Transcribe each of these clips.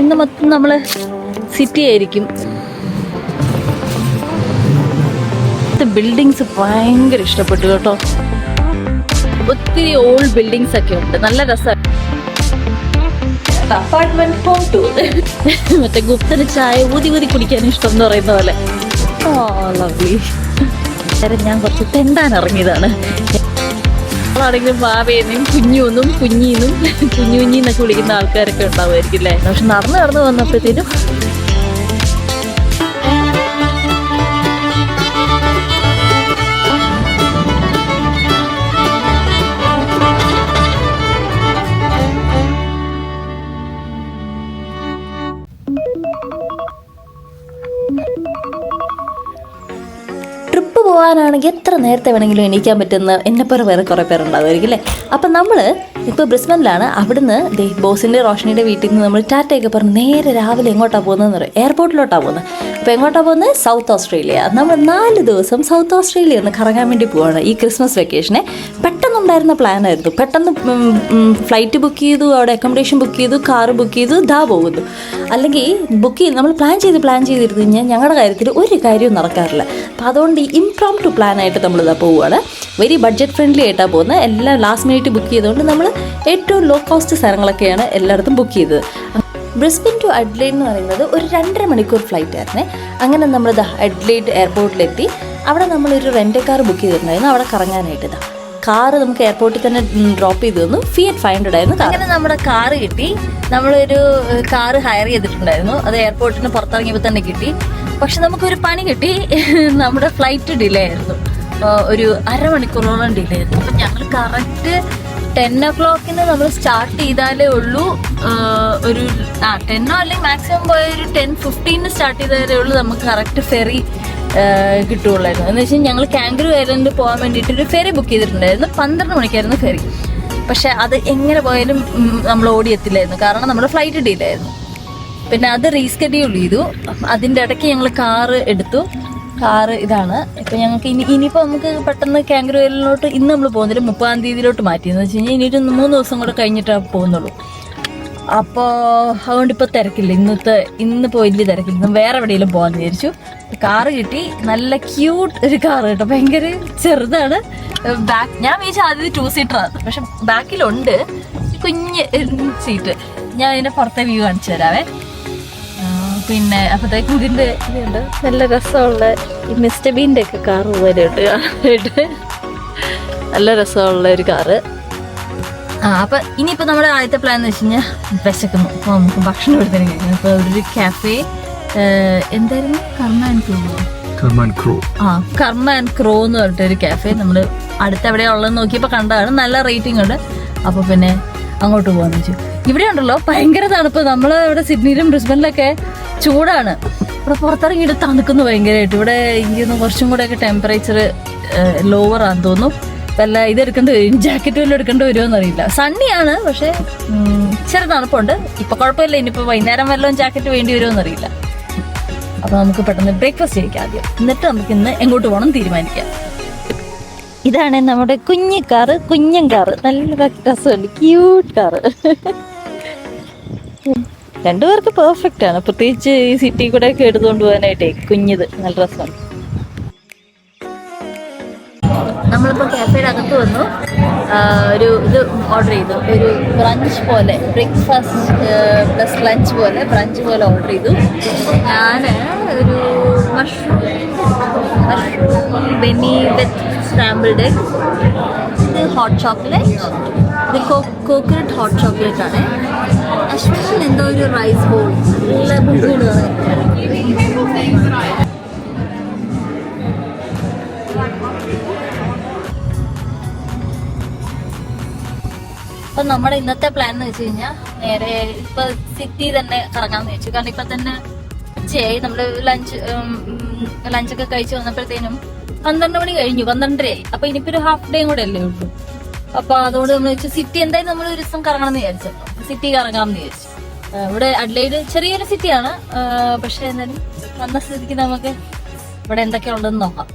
ഇന്ന് മൊത്തം നമ്മൾ സിറ്റി ആയിരിക്കും. ബിൽഡിങ്സ് ഭയങ്കര ഇഷ്ടപ്പെട്ടു കേട്ടോ. ഒത്തിരി ഓൾഡ് ബിൽഡിങ്സ് ഒക്കെ ഉണ്ട്, നല്ല രസമാണ്. Apartment home tour. മറ്റേ ഗുപ്തന് ചായ ഊതി ഊതി കുടിക്കാൻ ഇഷ്ടം എന്ന് പറയുന്ന പോലെ. Oh lovely. ഞാൻ കുറച്ച് തെണ്ടാൻ ഇറങ്ങിയതാണ്. ആണെങ്കിലും ബാബേന്നും കുഞ്ഞൂന്നും കുഞ്ഞീന്നും കുഞ്ഞുഞ്ഞിന്നൊക്കെ വിളിക്കുന്ന ആൾക്കാരൊക്കെ ഉണ്ടാവുമായിരിക്കും അല്ലേ. പക്ഷെ നടന്നു വന്നപ്പോഴത്തേനും ട്രിപ്പ് പോകാനാണെങ്കിൽ എത്ര നേരത്തെ വേണമെങ്കിലും എണീക്കാൻ പറ്റുന്ന എന്നെപ്പോലെ വേറെ കുറേ പേരുണ്ടാവുമായിരിക്കും അല്ലേ. അപ്പം നമ്മൾ ഇപ്പോൾ ബ്രിസ്ബനിലാണ്. അവിടുന്ന് ബോസിൻ്റെ റോഷനിയുടെ വീട്ടിൽ നിന്ന് നമ്മൾ ടാറ്റയൊക്കെ പറഞ്ഞ് നേരെ രാവിലെ എങ്ങോട്ടാണ് പോകുന്നതെന്ന് പറയും, എയർപോർട്ടിലോട്ടാണ് പോകുന്നത്. അപ്പോൾ എങ്ങോട്ടാണ് പോകുന്നത്? South Australia. നമ്മൾ 4 ദിവസം സൗത്ത് ഓസ്ട്രേലിയ ഒന്ന് കറങ്ങാൻ വേണ്ടി പോവാണ് ഈ ക്രിസ്മസ് വെക്കേഷനെ. പെട്ടെന്നുണ്ടായിരുന്ന പ്ലാനായിരുന്നു. പെട്ടെന്ന് ഫ്ലൈറ്റ് ബുക്ക് ചെയ്തു, അവിടെ അക്കോമഡേഷൻ ബുക്ക് ചെയ്തു, കാറ് ബുക്ക് ചെയ്തു, ഇതാ പോകുന്നു. അല്ലെങ്കിൽ ബുക്ക് ചെയ്ത് നമ്മൾ പ്ലാൻ ചെയ്തിരുന്നു കഴിഞ്ഞാൽ ഞങ്ങളുടെ കാര്യത്തിൽ ഒരു കാര്യവും നടക്കാറില്ല. അപ്പോൾ അതുകൊണ്ട് ഈ ഇംപ്രോംപ്റ്റു പ്ലാനായിട്ട് നമ്മളിതാ പോവുകയാണ്. വെരി ബഡ്ജറ്റ് ഫ്രണ്ട്ലി ആയിട്ടാണ് പോകുന്നത്. എല്ലാം ലാസ്റ്റ് മിനിറ്റ് ബുക്ക് ചെയ്തുകൊണ്ട് നമ്മൾ ഏറ്റവും ലോ കോസ്റ്റ് സ്ഥലങ്ങളൊക്കെയാണ് എല്ലായിടത്തും ബുക്ക് ചെയ്തത്. ബ്രിസ്ബൻ ടു അഡ്ലൈഡ് എന്ന് പറയുന്നത് ഒരു 2.5 മണിക്കൂർ ഫ്ലൈറ്റ് ആയിരുന്നേ. അങ്ങനെ നമ്മൾ അഡ്ലൈഡ് എയർപോർട്ടിലെത്തി. അവിടെ നമ്മളൊരു റെൻ്റ് കാർ ബുക്ക് ചെയ്തിട്ടുണ്ടായിരുന്നു അവിടെ കറങ്ങാനായിട്ട്. കാറ് നമുക്ക് എയർപോർട്ടിൽ തന്നെ ഡ്രോപ്പ് ചെയ്തു തന്നു. ഫിയറ്റ് 500 ആയിരുന്നു. അങ്ങനെ നമ്മുടെ കാറ് കിട്ടി. നമ്മളൊരു കാറ് ഹയർ ചെയ്തിട്ടുണ്ടായിരുന്നു. അത് എയർപോർട്ടിന് പുറത്തിറങ്ങിയപ്പോൾ തന്നെ കിട്ടി. പക്ഷെ നമുക്കൊരു പണി കിട്ടി. നമ്മുടെ ഫ്ലൈറ്റ് ഡിലേ ആയിരുന്നു. ഒരു 1/2 മണിക്കൂറോളം ഡിലേ ആയിരുന്നു. അപ്പം ഞങ്ങൾ കറക്റ്റ് 10 o'clock നമ്മൾ സ്റ്റാർട്ട് ചെയ്താലേ ഉള്ളൂ. ഒരു 10 അല്ലെങ്കിൽ മാക്സിമം പോയ ഒരു 10:15 സ്റ്റാർട്ട് ചെയ്താലേ ഉള്ളൂ നമുക്ക് കറക്റ്റ് ഫെറി കിട്ടുകയുള്ളായിരുന്നു. എന്ന് വെച്ചാൽ ഞങ്ങൾ കാംഗറൂ ഐലൻഡിൽ പോകാൻ വേണ്ടിയിട്ട് ഒരു ഫെറി ബുക്ക് ചെയ്തിട്ടുണ്ടായിരുന്നു. 12 മണിക്കായിരുന്നു ഫെറി. പക്ഷെ അത് എങ്ങനെ പോയാലും നമ്മൾ ഓടിയെത്തില്ലായിരുന്നു, കാരണം നമ്മുടെ ഫ്ലൈറ്റ് ഡിലേ ആയിരുന്നു. പിന്നെ അത് റീസ്കെഡ്യൂൾ ചെയ്തു. അതിൻ്റെ ഇടയ്ക്ക് ഞങ്ങൾ കാറ് എടുത്തു. കാറ് ഇതാണ്. ഇപ്പം ഞങ്ങൾക്ക് ഇനിയിപ്പോൾ നമുക്ക് പെട്ടെന്ന് കാംഗറൂ ഐലൻഡിലോട്ട് ഇന്ന് നമ്മൾ പോകുന്നില്ല, 30-ാം തീയതിയിലോട്ട് മാറ്റിയെന്ന് വെച്ച് കഴിഞ്ഞാൽ ഇനിയൊരു 3 ദിവസം കൂടെ കഴിഞ്ഞിട്ടാണ് പോകുന്നുള്ളൂ. അപ്പോൾ അതുകൊണ്ട് ഇപ്പോൾ തിരക്കില്ല. ഇന്നിപ്പോൾ വലിയ തിരക്കില്ല. വേറെ എവിടെയെങ്കിലും പോകാമെന്ന് വിചാരിച്ചു. കാറ് കിട്ടി. നല്ല ക്യൂട്ട് ഒരു കാറ് കേട്ടോ. ഭയങ്കര ചെറുതാണ്. ഞാൻ വിചാരിച്ചു ആദ്യം 2 സീറ്ററാണ്. പക്ഷെ ബാക്കിലുണ്ട് കുഞ്ഞ് സീറ്റ്. ഞാൻ അതിൻ്റെ പുറത്തെ വ്യൂ കാണിച്ചു തരാവേ. പിന്നെ അപ്പോഴത്തേക്കും ഇതിൻ്റെ ഇതുണ്ട്. നല്ല രസമുള്ള ഈ മിസ്റ്റർ ബീൻ്റെ ഒക്കെ കാറ് പോലെ ഉണ്ട് കാണാനായിട്ട്. നല്ല രസമുള്ള ഒരു കാറ്. അപ്പം ഇനിയിപ്പോൾ നമ്മുടെ ആദ്യത്തെ പ്ലാൻ എന്ന് വെച്ച് കഴിഞ്ഞാൽ വിശക്കുന്നു. അപ്പോൾ നമുക്ക് ഭക്ഷണം എടുത്തതിന് കഴിക്കണം. ഇപ്പോൾ ഒരു കാഫേ എന്തായിരുന്നു, കർമ്മ ആൻഡ് ക്രോ എന്ന് പറഞ്ഞിട്ടൊരു കാഫേ നമ്മൾ അടുത്തെവിടെയാണ് ഉള്ളതെന്ന് നോക്കിയപ്പോൾ കണ്ടതാണ്. നല്ല റേറ്റിംഗ് ഉണ്ട്. അപ്പോൾ പിന്നെ അങ്ങോട്ട് പോകാമെന്ന് വെച്ചു. ഇവിടെ ഉണ്ടല്ലോ ഭയങ്കര തണുപ്പ്. നമ്മൾ ഇവിടെ സിഡ്നിയിലും ബ്രിസ്ബനിലൊക്കെ ചൂടാണ്. ഇവിടെ പുറത്തിറങ്ങിയിട്ട് തണുക്കുന്നു ഭയങ്കരമായിട്ട്. ഇവിടെ എനിക്ക് കുറച്ചും കൂടെയൊക്കെ ടെമ്പറേച്ചർ ലോവർ ആണെന്ന് തോന്നുന്നു. വല്ല ഇതെടുക്കേണ്ടി വരും, ജാക്കറ്റ് വല്ലതും എടുക്കേണ്ടി വരുമോ എന്നറിയില്ല. സണ്ണിയാണ്, പക്ഷേ ചെറു തണുപ്പുണ്ട്. ഇപ്പം കുഴപ്പമില്ല. ഇനിയിപ്പോൾ വൈകുന്നേരം വല്ലതും ജാക്കറ്റ് വേണ്ടി വരുമോ എന്നറിയില്ല. അപ്പോൾ നമുക്ക് പെട്ടെന്ന് ബ്രേക്ക്ഫാസ്റ്റ് കഴിക്കാം ആദ്യം. എന്നിട്ട് നമുക്ക് ഇന്ന് എങ്ങോട്ട് പോകണം തീരുമാനിക്കാം. ഇതാണ് നമ്മുടെ കുഞ്ഞൻ കാറ്. നല്ല രസമുണ്ട്, ക്യൂട്ട് കാറ്. 2 പേർക്ക് പെർഫെക്റ്റ് ആണ്. പ്രത്യേകിച്ച് ഈ സിറ്റി കൂടെ ഒക്കെ എടുത്തുകൊണ്ട് പോകാനായിട്ടേ കുഞ്ഞത് നല്ല രസമാണ്. നമ്മളിപ്പോൾ കാഫേയുടെ അകത്ത് വന്നു. ഒരു ഇത് ഓർഡർ ചെയ്തു. ഒരു ബ്രഞ്ച് പോലെ, ബ്രേക്ക്ഫാസ്റ്റ് പ്ലസ് ലഞ്ച് പോലെ ബ്രഞ്ച് പോലെ ഓർഡർ ചെയ്തു. ഞാൻ ഒരു മഷ്റൂം ബെന്നി വിത്ത് സ്ക്രാമ്പിൾഡ് എഗ്. ഇത് ഹോട്ട് ചോക്ലേറ്റ്. ഇത് കോക്കനട്ട് ഹോട്ട് ചോക്ലേറ്റ് ആണ്. അശ്വിൻ എന്തോ ഒരു റൈസ് ബോൾ. നല്ല ബുദ്ധിമുട്ട്. അപ്പം നമ്മുടെ ഇന്നത്തെ പ്ലാൻ എന്ന് വെച്ച് കഴിഞ്ഞാൽ നേരെ ഇപ്പൊ സിറ്റി തന്നെ കറങ്ങാമെന്ന് വെച്ചു. കാരണം ഇപ്പൊ തന്നെ ഉച്ചയായി. നമ്മൾ ലഞ്ചൊക്കെ കഴിച്ച് വന്നപ്പോഴത്തേനും 12 മണി കഴിഞ്ഞു, 12:30 അപ്പൊ ഇനിയിപ്പോ ഒരു ഹാഫ് ഡേയും കൂടെ അല്ലേ ഉള്ളൂ. അപ്പൊ അതുകൊണ്ട് നമ്മൾ വെച്ചു സിറ്റി എന്തായാലും നമ്മൾ ഒരു ദിവസം കറങ്ങണം എന്ന് വിചാരിച്ചു. സിറ്റി കറങ്ങാമെന്ന് വിചാരിച്ചു. ഇവിടെ അഡ്ലൈഡ് ചെറിയൊരു സിറ്റിയാണ്. പക്ഷെ എന്നാലും വന്ന സ്ഥിതിക്ക് നമുക്ക് ഇവിടെ എന്തൊക്കെ ഉണ്ടെന്ന് നോക്കാം.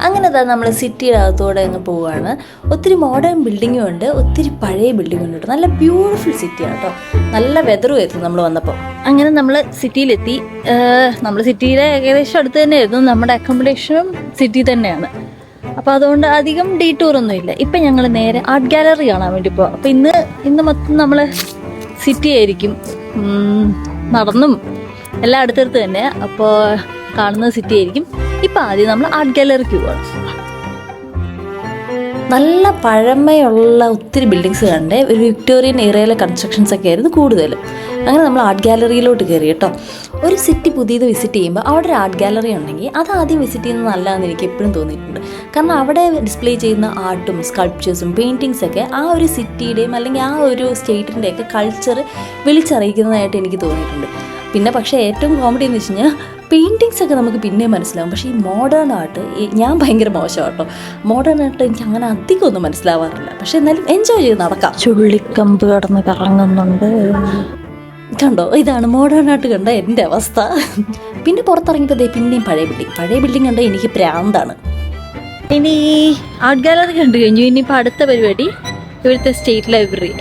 അങ്ങനെ നമ്മൾ സിറ്റിയുടെ അകത്തൂടെ അങ്ങ് പോവുകയാണ്. ഒത്തിരി മോഡേൺ ബിൽഡിങ്ങും ഉണ്ട്, ഒത്തിരി പഴയ ബിൽഡിങ്ങും ഉണ്ട്. നല്ല ബ്യൂട്ടിഫുൾ സിറ്റിയാണ് കേട്ടോ. നല്ല വെതറും ആയിരുന്നു നമ്മൾ വന്നപ്പോൾ. അങ്ങനെ നമ്മൾ സിറ്റിയിലെത്തി. നമ്മൾ സിറ്റിയിലെ ഏകദേശം അടുത്ത് തന്നെയായിരുന്നു. നമ്മുടെ അക്കോമഡേഷനും സിറ്റി തന്നെയാണ്. അപ്പോൾ അതുകൊണ്ട് അധികം ഡീറ്റൂറൊന്നും ഇല്ല. ഇപ്പം ഞങ്ങൾ നേരെ ആർട്ട് ഗാലറി കാണാൻ വേണ്ടി പോകാം. അപ്പോൾ ഇന്ന് മൊത്തം നമ്മൾ സിറ്റി ആയിരിക്കും, നടന്നും എല്ലാം അടുത്തടുത്ത് തന്നെ. അപ്പോൾ കാണുന്നത് സിറ്റി ആയിരിക്കും. ഇപ്പം ആദ്യം നമ്മൾ ആർട്ട് ഗാലറിക്ക് പോകണം. നല്ല പഴമയുള്ള ഒത്തിരി ബിൽഡിങ്സ് കണ്ടേ. ഒരു വിക്ടോറിയൻ ഏരിയയിലെ കൺസ്ട്രക്ഷൻസ് ഒക്കെ ആയിരുന്നു കൂടുതലും. അങ്ങനെ നമ്മൾ ആർട്ട് ഗാലറിയിലോട്ട് കയറി കേട്ടോ. ഒരു സിറ്റി പുതിയത് വിസിറ്റ് ചെയ്യുമ്പോൾ അവിടെ ഒരു ആർട്ട് ഗാലറി ഉണ്ടെങ്കിൽ അത് ആദ്യം വിസിറ്റ് ചെയ്യുന്നത് നല്ലതെന്ന് എനിക്ക് എപ്പോഴും തോന്നിയിട്ടുണ്ട്. കാരണം അവിടെ ഡിസ്പ്ലേ ചെയ്യുന്ന ആർട്ടും സ്കൾപ്ചേഴ്സും പെയിൻറ്റിങ്സൊക്കെ ആ ഒരു സിറ്റിയുടെയും അല്ലെങ്കിൽ ആ ഒരു സ്റ്റേറ്റിൻ്റെയൊക്കെ കൾച്ചർ വിളിച്ചറിയിക്കുന്നതായിട്ട് എനിക്ക് തോന്നിയിട്ടുണ്ട്. പിന്നെ പക്ഷേ ഏറ്റവും കോമഡി എന്ന് വെച്ച് കഴിഞ്ഞാൽ പെയിൻറ്റിങ്സ് ഒക്കെ നമുക്ക് പിന്നെയും മനസ്സിലാവും. പക്ഷേ ഈ മോഡേൺ ആർട്ട് ഞാൻ ഭയങ്കര മോശം കേട്ടോ. മോഡേൺ ആർട്ട് എനിക്ക് അങ്ങനെ അധികം ഒന്നും മനസ്സിലാവാറില്ല. പക്ഷെ എന്നാലും എൻജോയ് ചെയ്ത് നടക്കാം. ചുള്ളിക്കമ്പ് കടന്ന് കറങ്ങുന്നുണ്ട് കണ്ടോ, ഇതാണ് മോഡേൺ ആർട്ട് കണ്ട എൻ്റെ അവസ്ഥ. പിന്നെ പുറത്തിറങ്ങിയപ്പോൾ പിന്നെയും പഴയ ബിൽഡിംഗ് കണ്ട എനിക്ക് പ്രാന്താണ്. ഇനി ആർട്ട് ഗാലറി കണ്ടു കഴിഞ്ഞു. ഇനിയിപ്പോൾ അടുത്ത പരിപാടി ഇവിടുത്തെ സ്റ്റേറ്റ് ലൈബ്രറി.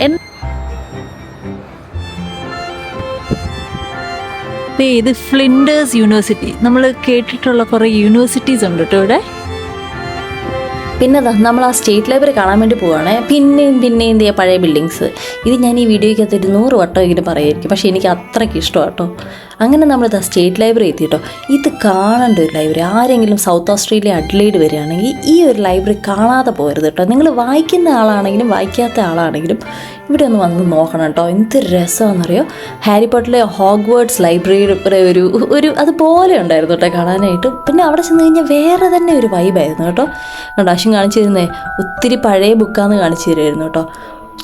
ഇത് ഫ്ലിൻഡേഴ്സ് യൂണിവേഴ്സിറ്റി. നമ്മൾ കേട്ടിട്ടുള്ള കുറേ യൂണിവേഴ്സിറ്റീസ് ഉണ്ട് കേട്ടോ ഇവിടെ. പിന്നെ നമ്മൾ ആ സ്റ്റേറ്റ് ലൈബ്രറി കാണാൻ വേണ്ടി പോവുകയാണെ. പിന്നെയും പഴയ ബിൽഡിങ്സ്. ഇത് ഞാൻ ഈ വീഡിയോയ്ക്കകത്ത് 100 വട്ടം ഇങ്ങനെ പറയുമായിരിക്കും, പക്ഷേ എനിക്ക് അത്രയ്ക്ക് ഇഷ്ടമാണ് കേട്ടോ. അങ്ങനെ നമ്മൾ സ്റ്റേറ്റ് ലൈബ്രറി എത്തി കേട്ടോ. ഇത് കാണേണ്ട ഒരു ലൈബ്രറി. ആരെങ്കിലും സൗത്ത് ഓസ്ട്രേലിയ അഡ്ലൈഡ് വരികയാണെങ്കിൽ ഈ ഒരു ലൈബ്രറി കാണാതെ പോകരുത് കേട്ടോ. നിങ്ങൾ വായിക്കുന്ന ആളാണെങ്കിലും വായിക്കാത്ത ആളാണെങ്കിലും ഇവിടെ ഒന്ന് വന്ന് നോക്കണം കേട്ടോ. എന്ത് രസമാണെന്നറിയോ. ഹാരി പോട്ടറിലെ ഹോഗ്വേർട്സ് ലൈബ്രറിയുടെ ഒരു അതുപോലെ ഉണ്ടായിരുന്നു കേട്ടോ കാണാനായിട്ട്. പിന്നെ അവിടെ ചെന്ന് കഴിഞ്ഞാൽ വേറെ തന്നെ ഒരു വൈബായിരുന്നു കേട്ടോ. കണ്ടോ, അശ്വിൻ കാണിച്ചു തരുന്നേ ഒത്തിരി പഴയ ബുക്കാന്ന് കാണിച്ചു തരുമായിരുന്നു കേട്ടോ.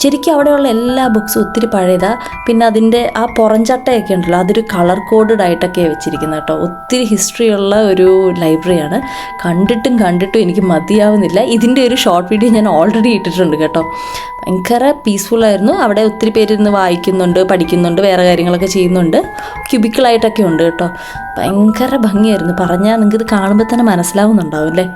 ശരിക്കും അവിടെയുള്ള എല്ലാ ബുക്സും ഒത്തിരി പഴയതാണ്. പിന്നെ അതിൻ്റെ ആ പുറംചട്ടയൊക്കെ ഉണ്ടല്ലോ, അതൊരു കളർ കോഡഡ് ആയിട്ടൊക്കെയാണ് വെച്ചിരിക്കുന്നത് കേട്ടോ. ഒത്തിരി ഹിസ്റ്ററിയുള്ള ഒരു ലൈബ്രറിയാണ്. കണ്ടിട്ടും എനിക്ക് മതിയാവുന്നില്ല. ഇതിൻ്റെ ഒരു ഷോർട്ട് വീഡിയോ ഞാൻ ഓൾറെഡി ഇട്ടിട്ടുണ്ട് കേട്ടോ. ഭയങ്കര പീസ്ഫുള്ളായിരുന്നു. അവിടെ ഒത്തിരി പേര് ഇരുന്ന് വായിക്കുന്നുണ്ട്, പഠിക്കുന്നുണ്ട്, വേറെ കാര്യങ്ങളൊക്കെ ചെയ്യുന്നുണ്ട്. ക്യൂബിക്കിളായിട്ടൊക്കെ ഉണ്ട് കേട്ടോ. ഭയങ്കര ഭംഗിയായിരുന്നു. പറഞ്ഞാൽ നിങ്ങൾക്ക് ഇത് കാണുമ്പോൾ തന്നെ മനസ്സിലാവുന്നുണ്ടാവും അല്ലേ.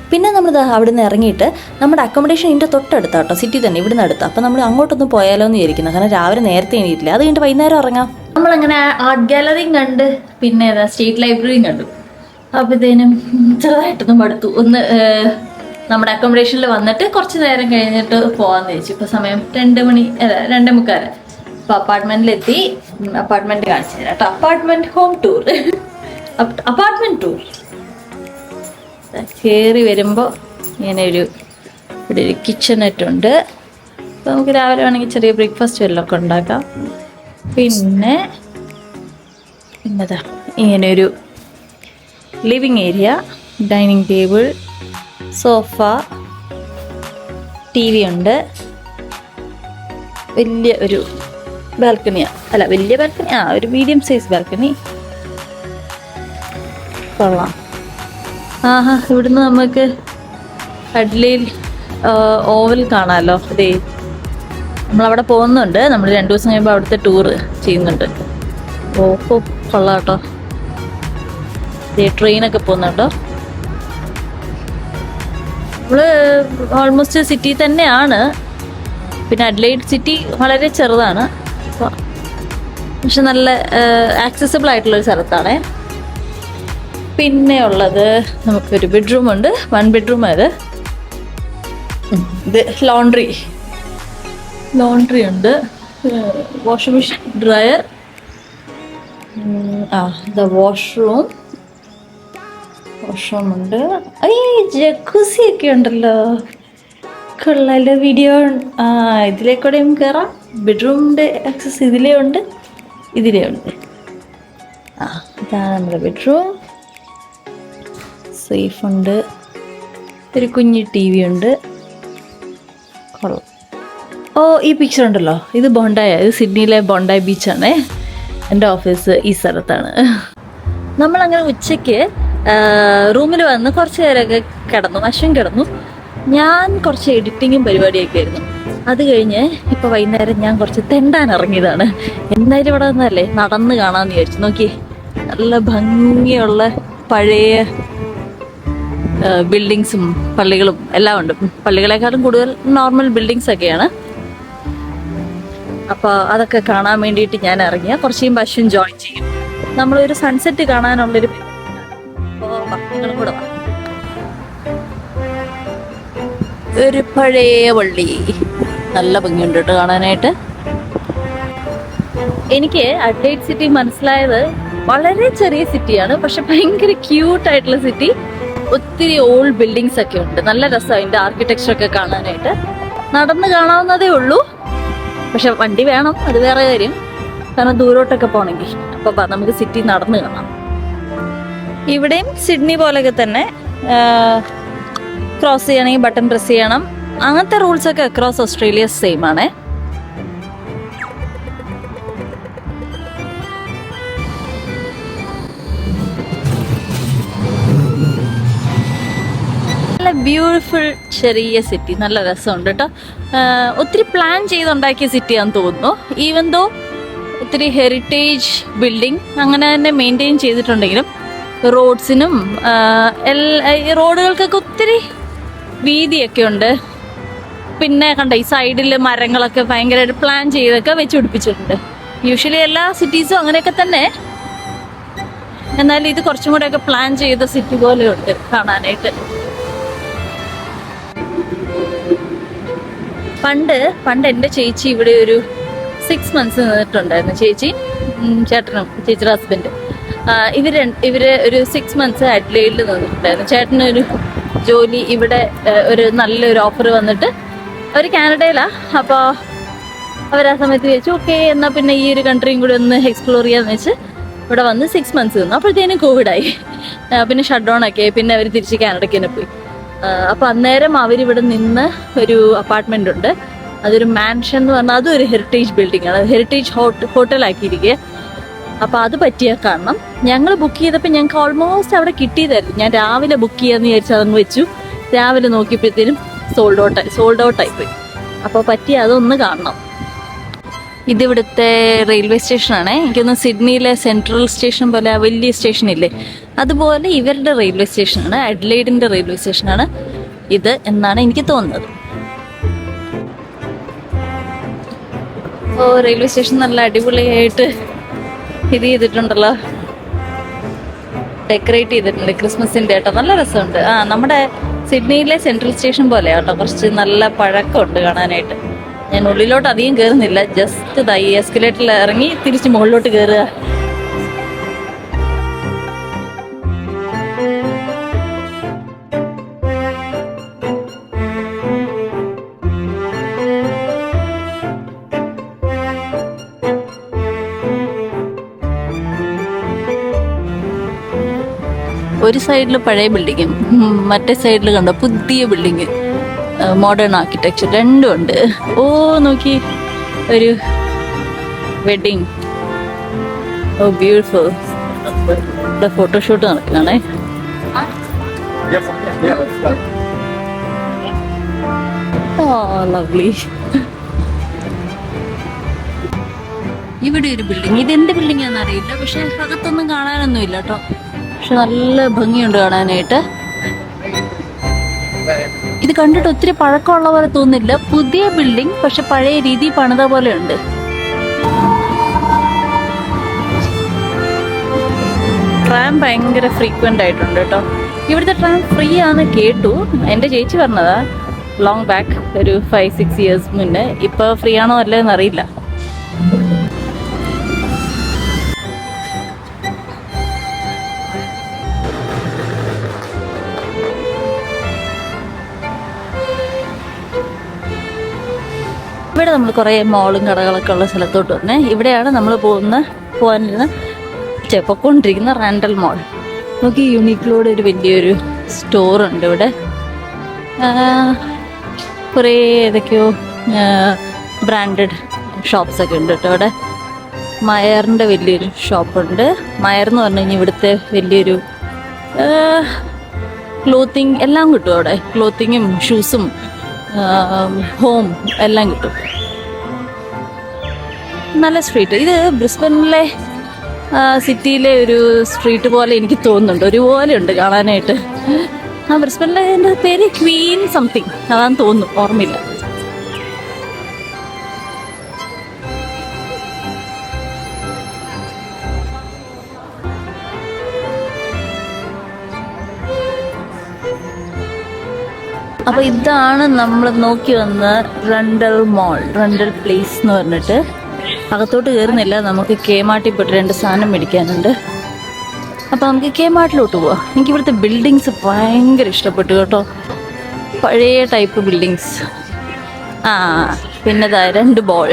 പിന്നെ നമ്മൾ അവിടെ നിന്ന് ഇറങ്ങിയിട്ട് നമ്മുടെ അക്കോമഡേഷൻ ഇതിൻ്റെ തൊട്ടടുത്താ കേട്ടോ, സിറ്റി തന്നെ, ഇവിടുന്ന് അടുത്ത്. അപ്പോൾ നമ്മൾ അങ്ങോട്ടൊന്നും പോയാലോ എന്ന് വിചാരിക്കുന്നത്. കാരണം രാവിലെ നേരത്തെ എണീറ്റില്ല, അത് കഴിഞ്ഞിട്ട് വൈകുന്നേരം ഇറങ്ങാം. നമ്മളങ്ങനെ ആർട്ട് ഗാലറിയും കണ്ട് പിന്നെ സ്റ്റേറ്റ് ലൈബ്രറിയും കണ്ടു. അപ്പോഴത്തേനും ചെറുതായിട്ടൊന്നും മടുത്തു. ഒന്ന് നമ്മുടെ അക്കോമഡേഷനിൽ വന്നിട്ട് കുറച്ച് നേരം കഴിഞ്ഞിട്ട് പോകാമെന്ന് ചോദിച്ചു. ഇപ്പോൾ സമയം 2:45. ഇപ്പോൾ അപ്പാർട്ട്മെൻറ്റിലെത്തി. അപ്പാർട്ട്മെൻറ്റ് കാണിച്ചു തരാം കേട്ടോ. Apartment home tour, apartment tour. കയറി വരുമ്പോൾ ഇങ്ങനെ ഇവിടെ ഒരു കിച്ചണറ്റ് ഉണ്ട്. അപ്പോൾ നമുക്ക് രാവിലെ വേണമെങ്കിൽ ചെറിയ ബ്രേക്ക്ഫാസ്റ്റ് വല്ലതൊക്കെ ഉണ്ടാക്കാം. പിന്നെ ഇങ്ങനെയൊരു living area, dining table, sofa, TV ഉണ്ട്. വലിയ ഒരു ഒരു മീഡിയം സൈസ് ബാൽക്കണി. കൊള്ളാം. ഇവിടുന്ന് നമുക്ക് അഡ്ലയിൽ ഓവൽ കാണാമല്ലോ. അതേ, നമ്മളവിടെ പോകുന്നുണ്ട്. നമ്മൾ 2 ദിവസം കഴിയുമ്പോൾ അവിടുത്തെ ടൂറ് ചെയ്യുന്നുണ്ട്. ഓഹോ, കൊള്ളാം കേട്ടോ. ട്രെയിനൊക്കെ പോകുന്നുണ്ടോ. നമ്മൾ ഓൾമോസ്റ്റ് സിറ്റി തന്നെയാണ്. പിന്നെ അഡ്ലൈഡ് സിറ്റി വളരെ ചെറുതാണ്, പക്ഷെ നല്ല ആക്സസിബിൾ ആയിട്ടുള്ളൊരു സ്ഥലത്താണേ. പിന്നെ ഉള്ളത് നമുക്കൊരു ബെഡ്റൂം ഉണ്ട്, 1 ബെഡ്റൂം. ഇത് ലോണ്ട്രി ഉണ്ട്, വാഷിംഗ് മെഷീൻ, ഡ്രയർ, വാഷ്റൂം ഉണ്ട്. ജക്കൂസി ഒക്കെ ഉണ്ടല്ലോ, കൊള്ളാലോ. വീഡിയോ ഇതിലേക്കൂടെയും കയറാം. ബെഡ്റൂമിൻ്റെ ആക്സസ് ഇതിലേ ഉണ്ട്. ഇതാണ് നമ്മുടെ ബെഡ്റൂം. സേഫ് ഉണ്ട്, ഒരു കുഞ്ഞ് TV ഉണ്ട്. കൊള്ളാം. ഈ പിക്ചർ ഉണ്ടല്ലോ, ഇത് ഇത് സിഡ്നിയിലെ ബോണ്ടായി ബീച്ചാണേ. എൻ്റെ ഓഫീസ് ഈ സ്ഥലത്താണ്. നമ്മളങ്ങനെ ഉച്ചയ്ക്ക് റൂമിൽ വന്ന് കുറച്ച് നേരമൊക്കെ കിടന്നു, അശ്വിൻ കിടന്നു. ഞാൻ കുറച്ച് എഡിറ്റിങ്ങും പരിപാടിയൊക്കെ ആയിരുന്നു. അത് കഴിഞ്ഞ് ഇപ്പോൾ വൈകുന്നേരം ഞാൻ കുറച്ച് തെണ്ടാൻ ഇറങ്ങിയതാണ്. എന്തായാലും ഇവിടെ നിന്നല്ലേ നടന്ന് കാണാമെന്ന് വിചാരിച്ചു. നോക്കി, നല്ല ഭംഗിയുള്ള പഴയ ബിൽഡിങ്സും പള്ളികളും എല്ലാം ഉണ്ട്. പള്ളികളെക്കാളും കൂടുതൽ നോർമൽ ബിൽഡിങ്സ് ഒക്കെയാണ്. അപ്പോൾ അതൊക്കെ കാണാൻ വേണ്ടിയിട്ട് ഞാൻ ഇറങ്ങിയ കുറച്ച് കഴിയുമ്പോൾ അശ്വിൻ ജോയിൻ ചെയ്യും. നമ്മളൊരു സൺസെറ്റ് കാണാനുള്ളൊരു നിങ്ങളും കൂടെ വാ. ഒരു പഴയ പള്ളി, നല്ല ഭംഗിയുണ്ട് കേട്ടോ കാണാനായിട്ട്. എനിക്ക് അഡ്ലൈഡ് സിറ്റി മനസ്സിലായത് വളരെ ചെറിയ സിറ്റിയാണ്, പക്ഷെ ഭയങ്കര ക്യൂട്ടായിട്ടുള്ള സിറ്റി. ഒത്തിരി ഓൾഡ് ബിൽഡിങ്സ് ഒക്കെ ഉണ്ട്. നല്ല രസമാണ് അതിൻ്റെ ആർക്കിടെക്ചർ ഒക്കെ കാണാനായിട്ട്. നടന്ന് കാണാവുന്നതേ ഉള്ളൂ, പക്ഷെ വണ്ടി വേണം, അത് വേറെ കാര്യം. കാരണം ദൂരോട്ടൊക്കെ പോകണമെങ്കിൽ. അപ്പോൾ നമുക്ക് സിറ്റി നടന്ന് കാണാം. ഇവിടെയും സിഡ്നി പോലെയൊക്കെ തന്നെ ക്രോസ് ചെയ്യണമെങ്കിൽ ബട്ടൺ പ്രസ് ചെയ്യണം. അങ്ങനത്തെ റൂൾസൊക്കെ അക്രോസ് ഓസ്ട്രേലിയ സെയിം ആണേ. നല്ല ബ്യൂട്ടിഫുൾ ചെറിയ സിറ്റി, നല്ല രസമുണ്ട് കേട്ടോ. ഒത്തിരി പ്ലാൻ ചെയ്തുണ്ടാക്കിയ സിറ്റിയാണെന്ന് തോന്നുന്നു. ഈവൻ ദോ ഒത്തിരി ഹെറിറ്റേജ് ബിൽഡിംഗ് അങ്ങനെ തന്നെ മെയിൻറ്റെയിൻ ചെയ്തിട്ടുണ്ടെങ്കിലും റോഡ്സിനും റോഡുകൾക്കൊക്കെ ഒത്തിരി വീതിയൊക്കെ ഉണ്ട്. പിന്നെ കണ്ട ഈ സൈഡിൽ മരങ്ങളൊക്കെ ഭയങ്കരമായിട്ട് പ്ലാൻ ചെയ്തൊക്കെ വെച്ച് പിടിപ്പിച്ചിട്ടുണ്ട്. യൂഷ്വലി എല്ലാ സിറ്റീസും അങ്ങനെയൊക്കെ തന്നെ, എന്നാലും ഇത് കുറച്ചും കൂടെയൊക്കെ പ്ലാൻ ചെയ്ത സിറ്റി പോലെ ഉണ്ട് കാണാനായിട്ട്. പണ്ട് എൻ്റെ ചേച്ചി ഇവിടെ ഒരു 6 months നിന്നിട്ടുണ്ടായിരുന്നു. ചേട്ടനും ചേച്ചിയുടെ ഹസ്ബൻഡ് ഇവര് ഒരു 6 months അഡ്ലൈഡിൽ നിന്നിട്ടുണ്ടായിരുന്നു. ചേട്ടനൊരു ജോലി ഇവിടെ ഒരു നല്ലൊരു ഓഫർ വന്നിട്ട് അവർ കാനഡയിലാണ്. അപ്പോൾ അവർ ആ സമയത്ത് ചോദിച്ചു ഓക്കെ എന്നാൽ പിന്നെ ഈ ഒരു കൺട്രിയും കൂടി ഒന്ന് എക്സ്പ്ലോർ ചെയ്യാന്ന് വെച്ച് ഇവിടെ വന്ന് 6 months നിന്നു. അപ്പോഴത്തേനും കോവിഡായി, പിന്നെ ഷട്ട് ഡൗൺ ഒക്കെ. പിന്നെ അവർ തിരിച്ച് കാനഡയ്ക്ക് തന്നെ പോയി. അപ്പോൾ അന്നേരം അവരിവിടെ നിന്ന് ഒരു അപ്പാർട്ട്മെൻ്റ് ഉണ്ട്. അതൊരു മാൻഷൻ എന്ന് പറഞ്ഞാൽ അതും ഒരു ഹെറിറ്റേജ് ബിൽഡിംഗ് ആണ്. ഹെറിറ്റേജ് ഹോട്ടലാക്കിയിരിക്കുക. അപ്പോൾ അത് പറ്റിയ കാരണം ഞങ്ങൾ ബുക്ക് ചെയ്തപ്പോൾ ഞങ്ങൾക്ക് ഓൾമോസ്റ്റ് അവിടെ കിട്ടിയതായിരുന്നു. ഞാൻ രാവിലെ ബുക്ക് ചെയ്യാമെന്ന് വിചാരിച്ച് അതങ്ങ് വെച്ചു. രാവിലെ നോക്കിയപ്പോഴത്തേനും സോൾഡ് ഔട്ടായിപ്പോയി. അപ്പോൾ പറ്റിയ അതൊന്ന് കാണണം. ഇതിവിടുത്തെ റെയിൽവേ സ്റ്റേഷനാണ്. എനിക്കൊന്ന് സിഡ്നിയിലെ സെൻട്രൽ സ്റ്റേഷൻ പോലെ വലിയ സ്റ്റേഷൻ ഇല്ലേ, അതുപോലെ ഇവരുടെ റെയിൽവേ സ്റ്റേഷനാണ്. അഡ്ലൈഡിൻ്റെ റെയിൽവേ സ്റ്റേഷനാണ് ഇത് എന്നാണ് എനിക്ക് തോന്നുന്നത്. റെയിൽവേ സ്റ്റേഷൻ നല്ല അടിപൊളിയായിട്ട് ഇത് ചെയ്തിട്ടുണ്ടല്ലോ, ഡെക്കറേറ്റ് ചെയ്തിട്ടുണ്ട് ക്രിസ്മസിൻ്റെ കേട്ടോ. നല്ല രസമുണ്ട്. നമ്മുടെ സിഡ്നിയിലെ സെൻട്രൽ സ്റ്റേഷൻ പോലെയാണ് കേട്ടോ. കുറച്ച് നല്ല പഴക്കമുണ്ട് കാണാനായിട്ട്. ഞാൻ ഉള്ളിലോട്ട് അധികം കയറുന്നില്ല, ജസ്റ്റ് ഈ എസ്കലേറ്ററിൽ ഇറങ്ങി തിരിച്ച് മുകളിലോട്ട് കയറുക. ഒരു സൈഡിൽ പഴയ ബിൽഡിങ്ങും മറ്റേ സൈഡിൽ കണ്ടോ പുതിയ ബിൽഡിങ്, മോഡേൺ ആർക്കിടെക്ചർ രണ്ടും ഉണ്ട്. നോക്കി ഒരു വെഡിങ്, ബ്യൂട്ടിഫുൾ. ഇവിടെ ഫോട്ടോഷൂട്ട് നടക്കുകയാണേ. ലവ്ലി. ഇവിടെ ഒരു ബിൽഡിങ്, ഇതെന്ത് ബിൽഡിംഗ് ആണെന്ന് അറിയില്ല, പക്ഷെ അകത്തൊന്നും കാണാനൊന്നും ഇല്ല കേട്ടോ. പക്ഷെ നല്ല ഭംഗിയുണ്ട് കാണാനായിട്ട്. ഇത് കണ്ടിട്ട് ഒത്തിരി പഴക്കമുള്ള പോലെ തോന്നില്ല. പുതിയ ബിൽഡിംഗ്, പക്ഷെ പഴയ രീതി പണിത പോലെ ഉണ്ട്. ട്രാം ഭയങ്കര ഫ്രീക്വന്റ് ആയിട്ടുണ്ട് കേട്ടോ. ഇവിടുത്തെ ട്രാം ഫ്രീ ആണെന്ന് കേട്ടു. എൻ്റെ ചേച്ചി പറഞ്ഞതാ ലോങ് ബാക്ക്, ഒരു 5-6 years മുന്നേ. ഇപ്പോൾ ഫ്രീ ആണോ അല്ലേന്ന് അറിയില്ല. ഇവിടെ നമ്മൾ കുറേ മോളും കടകളൊക്കെ ഉള്ള സ്ഥലത്തോട്ട് വന്നേ. ഇവിടെയാണ് നമ്മൾ പൊക്കോണ്ടിരിക്കുന്ന റാൻഡൽ മോൾ. നോക്കി, യൂണിക്ലോയുടെ ഒരു വലിയൊരു സ്റ്റോറുണ്ട് ഇവിടെ. കുറേ ഏതൊക്കെയോ ബ്രാൻഡഡ് ഷോപ്സൊക്കെ ഉണ്ട് കേട്ടോ ഇവിടെ. മയറിൻ്റെ വലിയൊരു ഷോപ്പുണ്ട്. മയർ എന്ന് പറഞ്ഞു കഴിഞ്ഞാൽ ഇവിടുത്തെ വലിയൊരു ക്ലോത്തിങ് എല്ലാം കിട്ടും അവിടെ. ക്ലോത്തിങ്ങും ഷൂസും ഹോം എല്ലാം കിട്ടും. നല്ല സ്ട്രീറ്റ്. ഇത് ബ്രിസ്ബനിലെ സിറ്റിയിലെ ഒരു സ്ട്രീറ്റ് പോലെ എനിക്ക് തോന്നുന്നുണ്ട്. ഒരുപോലെ ഉണ്ട് കാണാനായിട്ട്. ആ ബ്രിസ്ബനിലെ എൻ്റെ പേര് ക്വീൻ സംതിങ് അതാന്ന് തോന്നുന്നു, ഓർമ്മയില്ല. അപ്പോൾ ഇതാണ് നമ്മൾ നോക്കി വന്ന റണ്ടൽ മോൾ, റണ്ടൽ പ്ലേസ് എന്ന് പറഞ്ഞിട്ട്. അകത്തോട്ട് കയറുന്നില്ല, നമുക്ക് കെ മാർട്ടിൽ പോയിട്ട് 2 സാധനം മേടിക്കാനുണ്ട്. അപ്പോൾ നമുക്ക് കെ മാർട്ടിലോട്ട് പോവാം. എനിക്ക് ഇവിടുത്തെ ബിൽഡിങ്സ് ഭയങ്കര ഇഷ്ടപ്പെട്ടു കേട്ടോ, പഴയ ടൈപ്പ് ബിൽഡിങ്സ്. പിന്നെ 2 ബോൾ,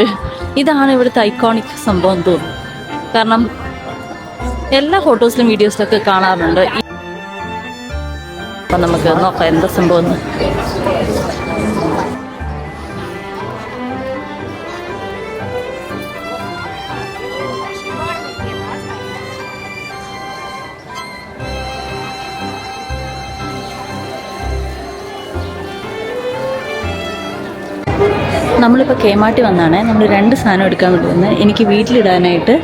ഇതാണ് ഇവിടുത്തെ ഐക്കോണിക് സംഭവം തോന്നുന്നു. കാരണം എല്ലാ ഫോട്ടോസിലും വീഡിയോസിലൊക്കെ കാണാറുണ്ട്. അപ്പം നമുക്ക് നോക്കാം എന്താ സംഭവം. നമ്മളിപ്പോൾ കെ മാർട്ടി വന്നാണ്. നമ്മൾ 2 സാധനം എടുക്കാൻ വേണ്ടി വന്നത്. എനിക്ക് വീട്ടിലിടാനായിട്ട്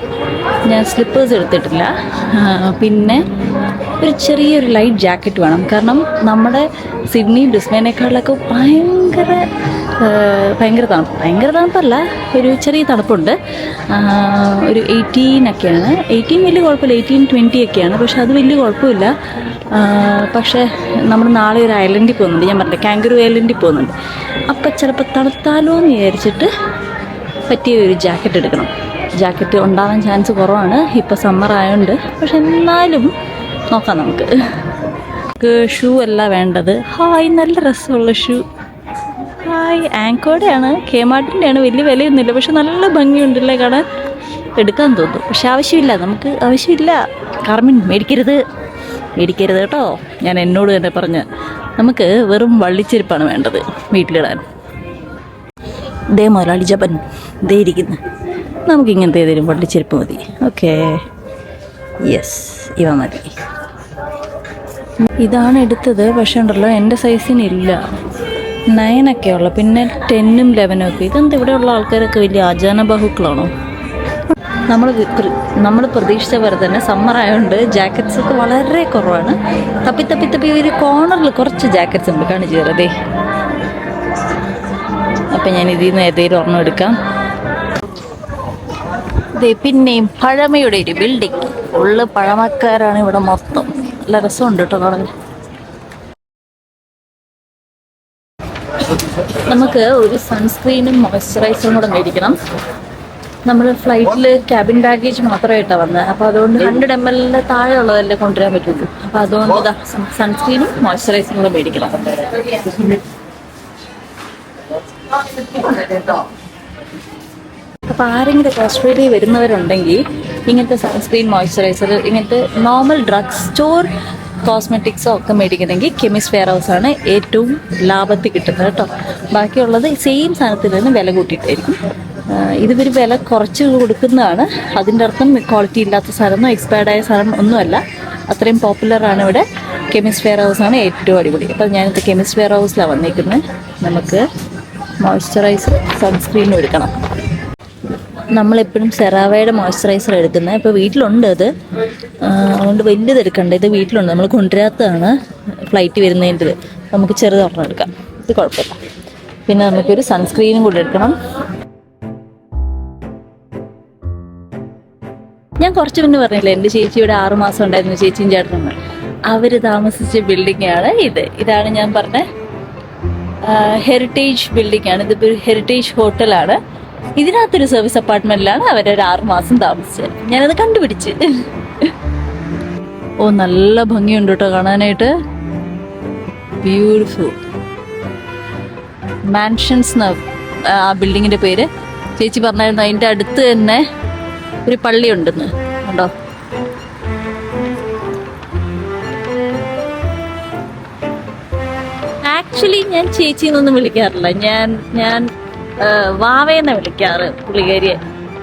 ഞാൻ സ്ലിപ്പേഴ്സ് എടുത്തിട്ടില്ല, പിന്നെ ഒരു ചെറിയൊരു ലൈറ്റ് ജാക്കറ്റ് വേണം. കാരണം നമ്മുടെ സിഡ്നി ബ്രിസ്ബേനേക്കാളിലൊക്കെ ഭയങ്കര തണുപ്പല്ല, ഒരു ചെറിയ തണുപ്പുണ്ട്. ഒരു 18 ഒക്കെയാണ്. 18 വലിയ കുഴപ്പമില്ല, 18-20 ഒക്കെയാണ്. പക്ഷെ അത് വലിയ കുഴപ്പമില്ല. പക്ഷേ നമ്മൾ നാളെ ഒരു ഐലൻഡിൽ പോകുന്നുണ്ട്, ഞാൻ പറഞ്ഞില്ല, കാങ്കറു ഐലൻഡിൽ പോകുന്നുണ്ട്. അപ്പം ചിലപ്പോൾ തണുത്താലോ എന്ന് വിചാരിച്ചിട്ട് പറ്റിയ ഒരു ജാക്കറ്റ് എടുക്കണം. ജാക്കറ്റ് ഉണ്ടാവാൻ ചാൻസ് കുറവാണ്, ഇപ്പോൾ സമ്മർ ആയതുകൊണ്ട്. പക്ഷെ എന്നാലും നോക്കാം നമുക്ക്. ഷൂ അല്ല വേണ്ടത്. ഹായ്, നല്ല രസമുള്ള ഷൂ. ഹായ്, ആങ്കോടെയാണ്, കെ മാർട്ടിൻ്റെയാണ്. വലിയ വിലയൊന്നുമില്ല, പക്ഷെ നല്ല ഭംഗിയുണ്ടല്ലേ കാണാൻ. എടുക്കാൻ തോന്നും, പക്ഷെ ആവശ്യമില്ല, നമുക്ക് ആവശ്യമില്ല. കാർമിൻ മേടിക്കരുത് കേട്ടോ, ഞാൻ എന്നോട് തന്നെ പറഞ്ഞ്. നമുക്ക് വെറും വള്ളിച്ചെരുപ്പാണ് വേണ്ടത് വീട്ടിലിടാൻ. ദേ മുതലാളി ജപൻ ദേ ഇരിക്കുന്നു. നമുക്കിങ്ങനത്തെ ഏതെങ്കിലും വള്ളിച്ചെരുപ്പ് മതി. ഓക്കെ, യെസ്, ഇവ മതി. ഇതാണ് എടുത്തത്, പക്ഷേ ഉണ്ടല്ലോ എൻ്റെ സൈസിനില്ല. 9 ഒക്കെ ഉള്ളു, പിന്നെ 10ഉം 11ഉം ഒക്കെ. ഇതെന്താ ഇവിടെയുള്ള ആൾക്കാരൊക്കെ വലിയ ആചാന ബാഹുക്കളാണോ? നമ്മൾ പ്രതീക്ഷിച്ച പോലെ തന്നെ സമ്മർ ആയതുകൊണ്ട് ജാക്കറ്റ്സ് ഒക്കെ വളരെ കുറവാണ്. തപ്പി ഒരു കോർണറിൽ കുറച്ച് ജാക്കറ്റ്സ് ഉണ്ട്, കാണിച്ചു തരാതെ. അപ്പം ഞാൻ ഇതിൽ നിന്ന് ഏതെങ്കിലും ഒരെണ്ണം എടുക്കാം. പിന്നെയും പഴമയുടെ ഒരു ബിൽഡിങ്, ഉള്ള പഴമക്കാരാണ് ഇവിടെ മൊത്തം. നല്ല രസമുണ്ട് കേട്ടോ കാണാൻ. നമുക്ക് ഒരു സൺസ്ക്രീനും മോയ്സ്ചറൈസറും കൂടെ മേടിക്കണം. നമ്മൾ ഫ്ലൈറ്റിൽ ക്യാബിൻ ബാഗേജ് മാത്രമായിട്ടാണ് വന്നത്, അപ്പോൾ അതുകൊണ്ട് 100 ml താഴെ ഉള്ളതല്ലേ കൊണ്ടുവരാൻ പറ്റുള്ളൂ. അപ്പോൾ അതുകൊണ്ട് സൺസ്ക്രീനും മോയ്സ്ചറൈസറും കൂടെ മേടിക്കണം. അപ്പോൾ ആരെങ്കിലും ഓസ്ട്രേലിയയിൽ വരുന്നവരുണ്ടെങ്കിൽ ഇങ്ങനത്തെ സൺസ്ക്രീൻ, മോയ്സ്ചറൈസർ, ഇങ്ങനത്തെ നോർമൽ ഡ്രഗ് സ്റ്റോർ കോസ്മെറ്റിക്സോ ഒക്കെ മേടിക്കുന്നെങ്കിൽ കെമിസ്റ്റ് വെയർ ഹൗസാണ് ഏറ്റവും ലാഭത്തിൽ കിട്ടുന്നത് കേട്ടോ. ബാക്കിയുള്ളത് സെയിം സാധനത്തിൽ നിന്ന് വില കൂട്ടിയിട്ടായിരിക്കും. ഇതിവർ വില കുറച്ച് കൊടുക്കുന്നതാണ്. അതിൻ്റെ അർത്ഥം ക്വാളിറ്റി ഇല്ലാത്ത സാധനമോ എക്സ്പയർഡ് ആയ സാധനം ഒന്നുമല്ല. അത്രയും പോപ്പുലറാണ് ഇവിടെ. കെമിസ്റ്റ് വെയർ ഹൗസാണ് ഏറ്റവും അടിപൊളി. അപ്പോൾ ഞാനിപ്പോൾ കെമിസ്റ്റ് വെയർ ഹൗസിലാണ് വന്നിരിക്കുന്നത്. നമുക്ക് മോയ്സ്ചറൈസർ, സൺസ്ക്രീനും എടുക്കണം. നമ്മളെപ്പോഴും സെറാവയുടെ മോയ്സ്ചറൈസർ എടുക്കുന്നത്. ഇപ്പോൾ വീട്ടിലുണ്ട് അത്, അതുകൊണ്ട് വലിയത് എടുക്കണ്ട. ഇത് വീട്ടിലുണ്ട്, നമ്മൾ കൊണ്ടുവരാത്തതാണ് ഫ്ലൈറ്റ് വരുന്നതിൻ്റെ. നമുക്ക് ചെറുതൊരെണ്ണം എടുക്കാം, ഇത് കുഴപ്പമില്ല. പിന്നെ നമുക്കൊരു സൺസ്ക്രീനും കൂടി എടുക്കണം. ഞാൻ കുറച്ച് മുന്നേ പറഞ്ഞില്ലേ, എൻ്റെ ചേച്ചി ഇവിടെ 6 മാസം ഉണ്ടായിരുന്നു, ചേച്ചിയും ചേട്ടനും. അവർ താമസിച്ച ബിൽഡിങ്ങാണ് ഇത്. ഇതാണ് ഞാൻ പറഞ്ഞ ഹെറിറ്റേജ് ബിൽഡിംഗ് ആണ്. ഇതിപ്പോൾ ഒരു ഹെറിറ്റേജ് ഹോട്ടലാണ്. ഇതിനകത്തൊരു സർവീസ് അപ്പാർട്ട്മെന്റിലാണ് അവരൊരു 6 മാസം താമസിച്ചത്. ഞാനത് കണ്ടുപിടിച്ച്. ഓ, നല്ല ഭംഗിയുണ്ട് കേട്ടോ കാണാനായിട്ട്. ബ്യൂട്ടിഫുൾ മാൻഷൻസ് ആ ബിൽഡിങ്ങിന്റെ പേര്. ചേച്ചി പറഞ്ഞായിരുന്നു അതിൻ്റെ അടുത്ത് തന്നെ ഒരു പള്ളി ഉണ്ടെന്ന്. ഉണ്ടോ? ആക്ച്വലി ഞാൻ ചേച്ചിന്നൊന്നും വിളിക്കാറില്ല. ഞാൻ വാവേന്ന വിളിക്കാറ് പുള്ളിക്കാരിയെ.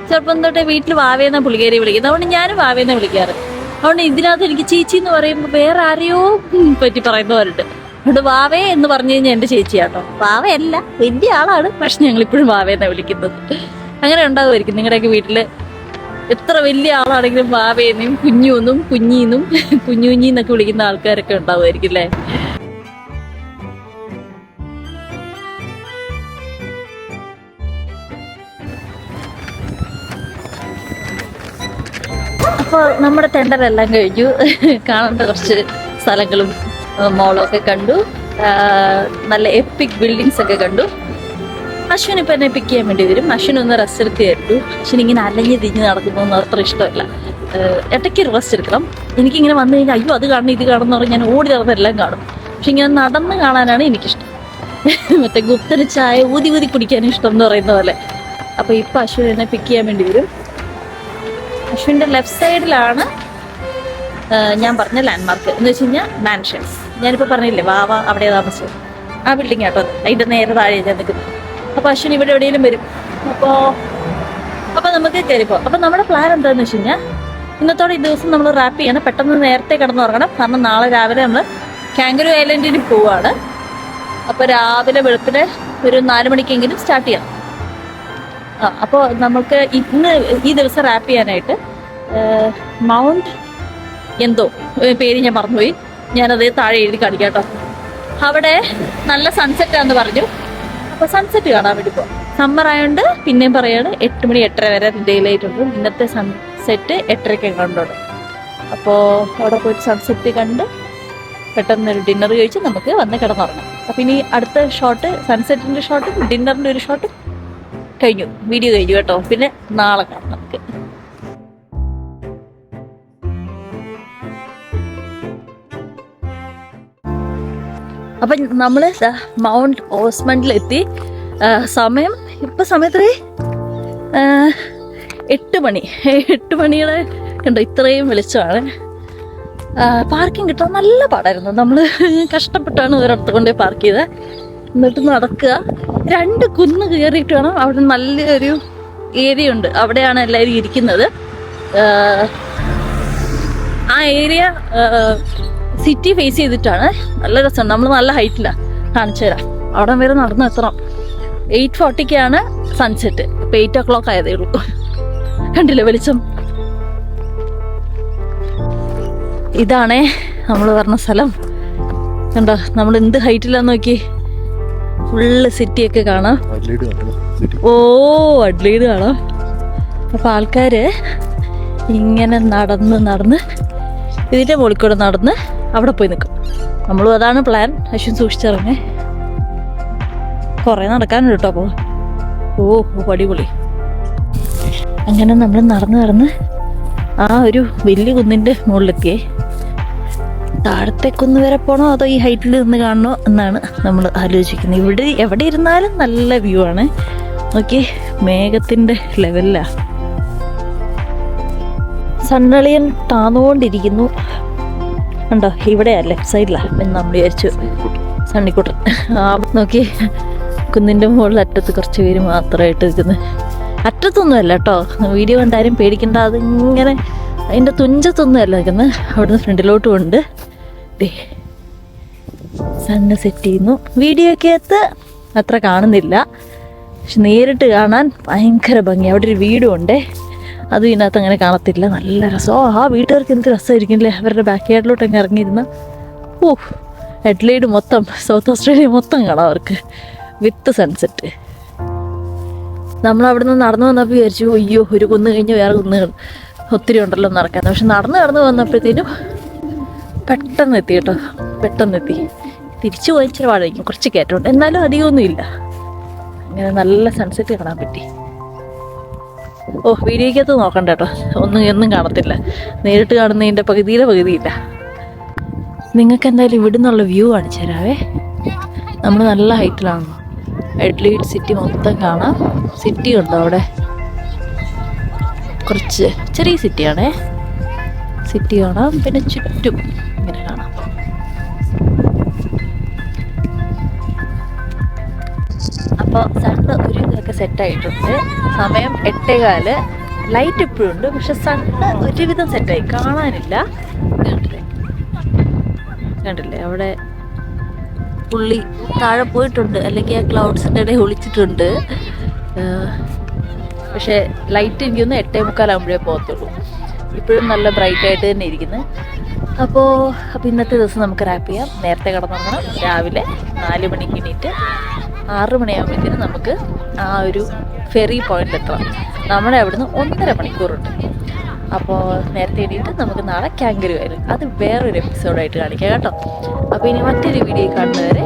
ചെറുപ്പം തൊട്ടേ വീട്ടിൽ വാവേന്ന പുള്ളിക്കാരിയെ വിളിക്കുന്നത്. അതുകൊണ്ട് ഞാനും വാവേന്ന വിളിക്കാറ്. അതുകൊണ്ട് ഇതിനകത്ത് എനിക്ക് ചേച്ചി എന്ന് പറയുമ്പോൾ വേറെ ആരെയോ പറ്റി പറയുന്നവരുണ്ട്. അതുകൊണ്ട് വാവേ എന്ന് പറഞ്ഞു കഴിഞ്ഞാൽ എൻ്റെ ചേച്ചിയാട്ടോ. വാവയല്ല, വലിയ ആളാണ്, പക്ഷെ ഞങ്ങളിപ്പോഴും വാവേന്ന വിളിക്കുന്നത്. അങ്ങനെ ഉണ്ടാകുമായിരിക്കും നിങ്ങളുടെയൊക്കെ വീട്ടിൽ. എത്ര വലിയ ആളാണെങ്കിലും വാവേന്നും കുഞ്ഞൂന്നും കുഞ്ഞീന്നും കുഞ്ഞുകുഞ്ഞിന്നൊക്കെ വിളിക്കുന്ന ആൾക്കാരൊക്കെ ഉണ്ടാവുമായിരിക്കും അല്ലേ? അപ്പോൾ നമ്മുടെ ടെൻഡറെല്ലാം കഴിഞ്ഞു. കാണേണ്ട കുറച്ച് സ്ഥലങ്ങളും മോളും ഒക്കെ കണ്ടു. നല്ല എപ്പിക് ബിൽഡിങ്സ് ഒക്കെ കണ്ടു. അശ്വിൻ ഇപ്പം എന്നെ പിക്ക് ചെയ്യാൻ വേണ്ടി വരും. അശ്വിൻ ഒന്ന് റെസ്റ്റ് എടുക്കുകയായിരുന്നു. അശ്വിൻ ഇങ്ങനെ അലഞ്ഞ് തിരിഞ്ഞ് നടക്കുന്നതൊന്നും അത്ര ഇഷ്ടമല്ല. ഇടയ്ക്ക് റെസ്റ്റ് എടുക്കണം. എനിക്കിങ്ങനെ വന്നു കഴിഞ്ഞാൽ അയ്യോ അത് കാണണം ഇത് കാണണം എന്ന് പറഞ്ഞാൽ ഞാൻ ഓടി നടന്നെല്ലാം കാണും. പക്ഷെ ഇങ്ങനെ നടന്ന് കാണാനാണ് എനിക്കിഷ്ടം. മറ്റേ ഗുപ്തന് ചായ ഊതി ഊതി കുടിക്കാനും ഇഷ്ടം എന്ന് പറയുന്ന പോലെ. അപ്പോൾ ഇപ്പം അശ്വിൻ എന്നെ പിക്ക് ചെയ്യാൻ വേണ്ടി വരും. അശ്വിൻ്റെ ലെഫ്റ്റ് സൈഡിലാണ് ഞാൻ പറഞ്ഞ ലാൻഡ്മാർക്ക് എന്ന് വെച്ച് കഴിഞ്ഞാൽ മാൻഷൻസ്. ഞാനിപ്പോൾ പറഞ്ഞില്ലേ വാവ അവിടെ താമസിച്ചത് ആ ബിൽഡിംഗ് കേട്ടോ. അതിൻ്റെ നേരെ താഴെ ഞാൻ നിൽക്കുന്നത്. അപ്പോൾ അശ്വിൻ ഇവിടെ എവിടെയെങ്കിലും വരും. അപ്പോൾ നമുക്ക് കയറിപ്പോ. അപ്പോൾ നമ്മുടെ പ്ലാൻ എന്താണെന്ന് വെച്ച് കഴിഞ്ഞാൽ ഇന്നത്തോടെ ഈ ദിവസം നമ്മൾ റാപ്പ് ചെയ്യണം. പെട്ടെന്ന് നേരത്തെ കിടന്നുറങ്ങണം. കാരണം നാളെ രാവിലെ നമ്മൾ കാങ്കരു ഐലൻഡിൽ പോവാണ്. അപ്പോൾ രാവിലെ വെളുപ്പിന് ഒരു 4 മണിക്കെങ്കിലും സ്റ്റാർട്ട് ചെയ്യണം. അപ്പോൾ നമുക്ക് ഇന്ന് ഈ ദിവസം റാപ്പ് ചെയ്യാനായിട്ട് മൗണ്ട് എന്തോ പേര് ഞാൻ മറന്നുപോയി. ഞാനത് താഴെ എഴുതി കാണിക്കാം കേട്ടോ. അവിടെ നല്ല സൺസെറ്റാന്ന് പറഞ്ഞു. അപ്പോൾ സൺസെറ്റ് കാണാൻ വേണ്ടി പോകാം. സമ്മർ ആയതുകൊണ്ട് പിന്നെയും പറയാണ് 8 മണി 8:30 വരെ ഡേ ലൈറ്റ് ഉണ്ട്. ഇന്നത്തെ സൺസെറ്റ് 8:30 കണ്ടുണ്ട്. അപ്പോൾ അവിടെ പോയിട്ട് സൺസെറ്റ് കണ്ട് പെട്ടെന്നൊരു ഡിന്നർ കഴിച്ച് നമുക്ക് വന്ന് കിടന്നുറങ്ങാം. അപ്പം ഇനി അടുത്ത ഷോട്ട് സൺസെറ്റിൻ്റെ ഷോട്ടും ഡിന്നറിൻ്റെ ഒരു ഷോട്ടും കഴിഞ്ഞു. വീഡിയോ കഴിഞ്ഞു കേട്ടോ. പിന്നെ നാളെ കാണാം നമുക്ക്. അപ്പം നമ്മൾ മൗണ്ട് ഓസ്മണ്ടിലെത്തി. സമയം ഇപ്പം സമയത്തേ 8 മണി. 8 മണിയുടെ കണ്ടോ ഇത്രയും വെളിച്ചമാണ്. പാർക്കിംഗ് കിട്ടാൻ നല്ല പാടായിരുന്നു. നമ്മൾ കഷ്ടപ്പെട്ടാണ് ഒരിടത്ത് കൊണ്ടുപോയി പാർക്ക് ചെയ്തത്. എന്നിട്ട് നടക്കുക 2 കുന്ന് കയറിയിട്ട് വേണം. അവിടെ നല്ലൊരു ഏരിയ ഉണ്ട്. അവിടെയാണ് എല്ലാവരും ഇരിക്കുന്നത്. ആ ഏരിയ സിറ്റി ഫേസ് ചെയ്തിട്ടാണ്. നല്ല രസമാണ്. നമ്മൾ നല്ല ഹൈറ്റിലാണ്. കാണിച്ചു തരാം. അവിടെ വരെ നടന്ന് എത്തണം. 8:40 സൺസെറ്റ്. ഇപ്പം 8 o'clock ആയതേ ഉള്ളൂ. കണ്ടില്ലേ വെളിച്ചം? ഇതാണേ നമ്മൾ പറഞ്ഞ സ്ഥലം. കണ്ടോ നമ്മൾ എന്ത് ഹൈറ്റിലാന്ന് നോക്കി. ഫുള്ള് സിറ്റിയൊക്കെ കാണാം. അഡ്ലൈഡ് കാണാം. അപ്പം ആൾക്കാർ ഇങ്ങനെ നടന്ന് ഇതിൻ്റെ മുകളിൽ കൂടെ നടന്ന് അവിടെ പോയി നിൽക്കും. നമ്മളും അതാണ് പ്ലാൻ. അശ്വിൻ സൂക്ഷിച്ചിറങ്ങേ. കുറേ നടക്കാനുണ്ട് കേട്ടോ. അപ്പോൾ അടിപൊളി. അങ്ങനെ നമ്മൾ നടന്ന് ആ ഒരു വലിയ കുന്നിൻ്റെ മുകളിലെത്തിയേ. താഴത്തെ കുന്ന് വരെ പോകണോ അതോ ഈ ഹൈറ്റിൽ നിന്ന് കാണണോ എന്നാണ് നമ്മൾ ആലോചിക്കുന്നത്. എവിടെ ഇരുന്നാലും നല്ല വ്യൂ ആണ്. നോക്കി മേഘത്തിൻ്റെ ലെവലിലാണ്. സണ്ണളിയൻ താന്നുകൊണ്ടിരിക്കുന്നു. കണ്ടോ ഇവിടെയാ ലെഫ്റ്റ് സൈഡിലാണ് എന്ന് നമ്മൾ വിചാരിച്ചു. സണ്ണിക്കുട്ടൻ നോക്കി കുന്നിൻ്റെ മുകളിൽ അറ്റത്ത് കുറച്ച് പേര് മാത്രമായിട്ട് നിൽക്കുന്നത്. അറ്റത്തൊന്നുമല്ല കേട്ടോ. വീഡിയോ കണ്ടാലും പേടിക്കേണ്ട. അതിങ്ങനെ അതിൻ്റെ തുഞ്ചത്തൊന്നുമല്ല നിൽക്കുന്നത്. അവിടുന്ന് ഫ്രണ്ടിലോട്ടും ഉണ്ട്. സണ്ണ് സെറ്റ് ചെയ്യുന്നു. വീഡിയോ ഒക്കെ അത്ര കാണുന്നില്ല. പക്ഷെ നേരിട്ട് കാണാൻ ഭയങ്കര ഭംഗി. അവിടെ ഒരു വീടും ഉണ്ടേ. അതും ഇതിനകത്ത് അങ്ങനെ കാണത്തില്ല. നല്ല രസം. ആ വീട്ടുകാർക്ക് എന്ത് രസമായിരിക്കും അല്ലേ. അവരുടെ ബാക്ക് യാർഡിലോട്ട് അങ്ങ് ഇറങ്ങിയിരുന്ന ഹെഡ്ലൈറ്റ് മൊത്തം സൗത്ത് ഓസ്ട്രേലിയ മൊത്തം കാണാം അവർക്ക് വിത്ത് സൺസെറ്റ്. നമ്മളവിടെ നിന്ന് നടന്നു വന്നപ്പോൾ വിചാരിച്ചു അയ്യോ ഒരു കുന്ന് കഴിഞ്ഞ് വേറെ കുന്നുകൾ ഒത്തിരി ഉണ്ടല്ലോ നടക്കാൻ. പക്ഷെ നടന്നു വന്നപ്പോഴത്തേനും പെട്ടെന്ന് എത്തി കേട്ടോ. പെട്ടെന്നെത്തി. തിരിച്ചു പോയി ഇച്ചിരി പാടായിരിക്കും. കുറച്ച് കയറ്റമുണ്ട്. എന്നാലും അധികമൊന്നുമില്ല. അങ്ങനെ നല്ല സൺസെറ്റ് കാണാൻ പറ്റി. വീഡിയോയ്ക്കകത്ത് നോക്കണ്ട കേട്ടോ. ഒന്നും കാണത്തില്ല. നേരിട്ട് കാണുന്നതിൻ്റെ പകുതിയില്ല. നിങ്ങൾക്ക് എന്തായാലും ഇവിടെ നിന്നുള്ള വ്യൂ കാണിച്ചു തരാവേ. നമ്മൾ നല്ല ഹൈറ്റിലാണല്ലോ. എഡ്ലൈഡ് സിറ്റി മൊത്തം കാണാം. സിറ്റി ഉണ്ടോ അവിടെ? കുറച്ച് ചെറിയ സിറ്റിയാണേ. സിറ്റി കാണാം. പിന്നെ ചുറ്റും ഇങ്ങനെ കാണാം. അപ്പോൾ സണ്ണ് ഒരു ഇതൊക്കെ സെറ്റായിട്ടുണ്ട്. സമയം 8:15. ലൈറ്റ് ഇപ്പോഴും ഉണ്ട്. പക്ഷെ സണ്ണ് ഒരുവിധം സെറ്റായി. കാണാനില്ല. കണ്ടില്ലേ അവിടെ പുള്ളി താഴെ പോയിട്ടുണ്ട്. അല്ലെങ്കിൽ ആ ക്ലൗഡ്സിൻ്റെ ഇടയിൽ ഒളിച്ചിട്ടുണ്ട്. പക്ഷേ ലൈറ്റ് എനിക്കൊന്ന് 8:45 പോകത്തുള്ളൂ. ഇപ്പോഴും നല്ല ബ്രൈറ്റായിട്ട് തന്നെ ഇരിക്കുന്നത്. അപ്പോൾ ഇന്നത്തെ ദിവസം നമുക്ക് റാപ്പ് ചെയ്യാം. നേരത്തെ കിടന്നുറങ്ങണം. രാവിലെ 4 മണിക്ക് എണീറ്റ് 6 മണിയാകുമ്പോഴത്തേനും നമുക്ക് ആ ഒരു ഫെറി പോയിന്റിൽ എത്തണം. നമ്മുടെ അവിടുന്ന് 1.5 മണിക്കൂറുണ്ട്. അപ്പോൾ നേരത്തെ എണീറ്റ് നമുക്ക് നാളെ കാങ്കരു വരും. അത് വേറൊരു എപ്പിസോഡായിട്ട് കാണിക്കാം കേട്ടോ. അപ്പോൾ ഇനി മറ്റൊരു വീഡിയോ കാണുന്നവരെ